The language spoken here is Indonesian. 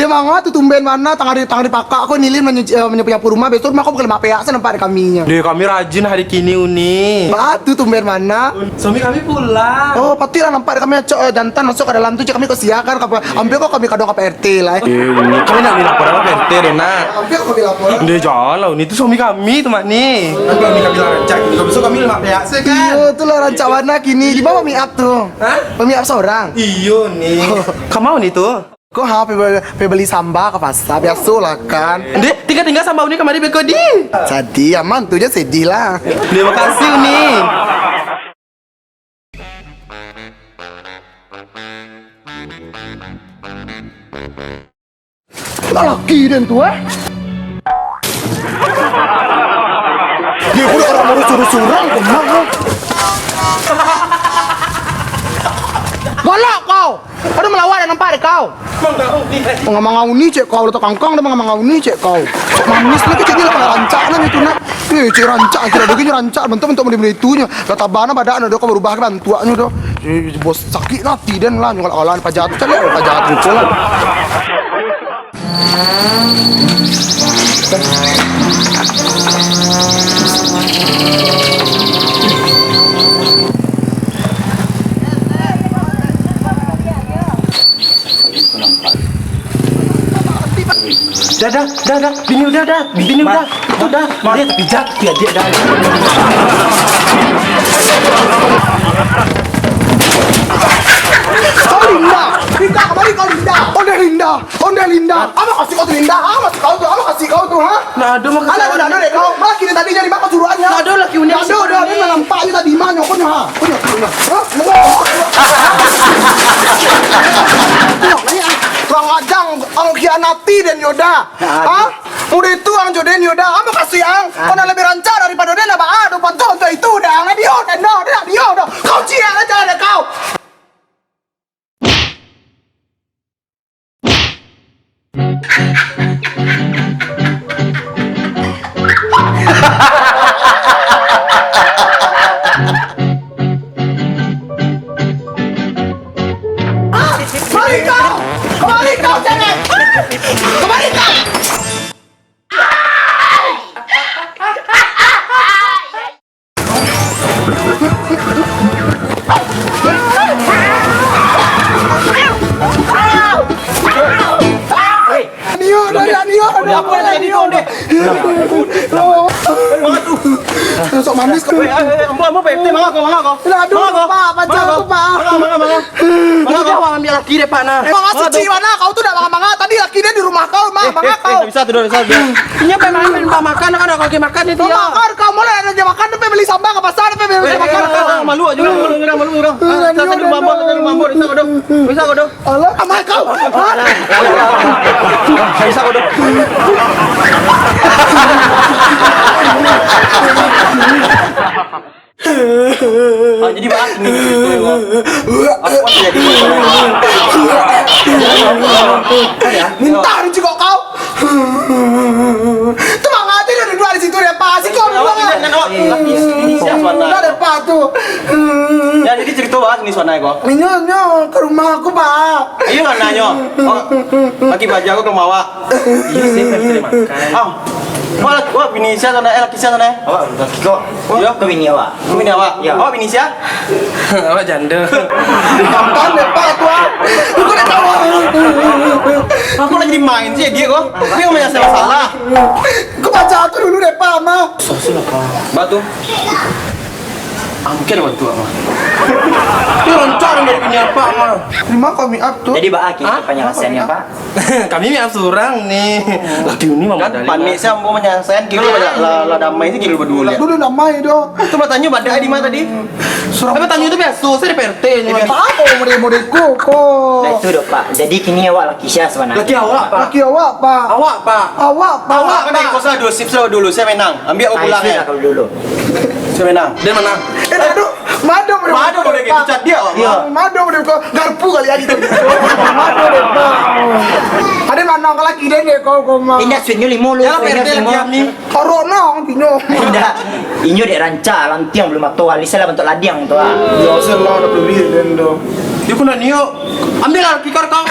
Dia mangga tuh tumben mana tangan di pakak aku nilin menyapu rumah besok rumah aku bukan mape asa nampak ada kaminya. Deh kami rajin hari kini Uni. Batu tumben mana? Suami kami pulang. Oh, pasti lah nampak kami jantan masuk ke dalam tuh kami kesiakan ambil kok kami kadang ke PRT lah. Uni kami nak lapor apa RT Rena. Ambil kok kami lapor. Deh jangan lah Uni itu suami kami tuh mak nih. Nanti kami bilang rancak. Kalau besok kami mape asa kan. Iya, tuh lah rancak warna kini di bawah miap tuh. Hah? Pemiap seorang. Iyo nih. Kamu mau nih tuh? Kok beli sambal ke pasar biasa lah kan. Dek, tinggal sama Uni kemarin bekodi. Jadi aman tuh aja sedih lah. Terima kasih Uni. Laki dan tuh Dia udah orang mau suruh-surang kemana? Galak kau. Ada melawan dan nampak kau. Mengamang uni cek kau letak kangkang dan mengamang uni cek kau. Manis lagi cek dia lah rancak nanya itu nak. Cek rancak tidak begini rancak bentuk beli itunya. Kata bana badan ada kau berubah bantuannya doh. Bos sakit nanti dan lah nyolak alan pajat cari pajat itu lah. Dah, bini udah, itu dah, dia bijak, dia dah. Kau Linda, kembali kau Linda, Linda, apa kasih kau tuh Linda, apa kasih kau tuh, ha? Nah, ada mah Ada deh kau, malah kini tadi jadi bakal suruhannya. Ada laki Uni. Ada, dia nampaknya tadi mana, konya ha? Konya. Kurang ajang, ang khianati dan Yoda. Hah? Udah itu ang Joden Yoda, ama kasih ang. Kau lebih rancang daripada dia nak aduh pantau untuk itu dah. Dia dah. Kau cia aja ada kau. Kembali kau jangan. Kembali kau. Sok manis kau. Mau PT mangga kau. Aduh, Pak, baca aku, Pak. Mangga kau ambil laki deh Pak nah. Mangga suci mana? Kau tuh udah mangga tadi laki dia di rumah kau, mangga kau. Bisa tuh. Ini apa makan kan kalau makan itu ya. Makan kau mulai ada makan tapi beli sambal ke pasar tapi beli makan. Malu aja malu. Saya di mambo bisa kau dong. Allah, amal kau. Bisa kau dong. Jadi bahas ini gitu. Aku kan jadi minta juga kau. Semangat aja dari dua di situ ya Pak. Si kau dua. Ini siapa Suana? Ada Pak tuh. Ya jadi cerita bahas ini Suana kok. Nyonya ke rumah aku Pak. Ayo kan nanya. Oh, laki baju aku ke rumah Iya sih, terima kasih. Oh. Wah, bini siapa sana? Laki siapa sana? Awak laki kok. Yo, ke bini awak. Bini awak? Ya. Oh, bini siapa? Awak janda. Gampang deh Pak tuh. Lu udah tahu. Aku lagi dimain sih dia kok. Dia nggak punya salah. Kau baca aku dulu deh Pak Ma. Sosial apa? Batu. Angker batu ama. Dia rencana dari bini apa ama? Lima kami up tuh. Jadi Pak kita penyelesaiannya Pak. Kami mi surang nih. Laki ini mama Kan panik sih mau menyelesaikan kilo lah damai sih kilo berdua lihat. Dulu namai doh. Itu bertanya badai di mana tadi? Tapi tanya itu biasa, saya di PRT nih. Pak aku model-modelku kok. Nah itu dok Pak. Jadi kini awak laki siapa sebenarnya? Laki awak Pak. Laki awak Pak. Awak Pak. Awak Pak. Awak kan dari kosan dulu sip dulu saya menang. Ambil aku pulang ya. Kalau dulu. Saya menang. Dia mana? Aduh, mado Boleh gitu cat dia. Iya, mado model kok garpu kali ya gitu. Mado deh Pak. Ada mana kalau laki deh kau mah. Indah sunya limo lu. Ya PRT lagi kami. Corona dino. Indah. Inyo dek ranca lantiang belum atau alisa lah bentuk ladiang tu ah. Ya salah ada beli dendo. Dia pun Nio. Ambil lah kikar kau.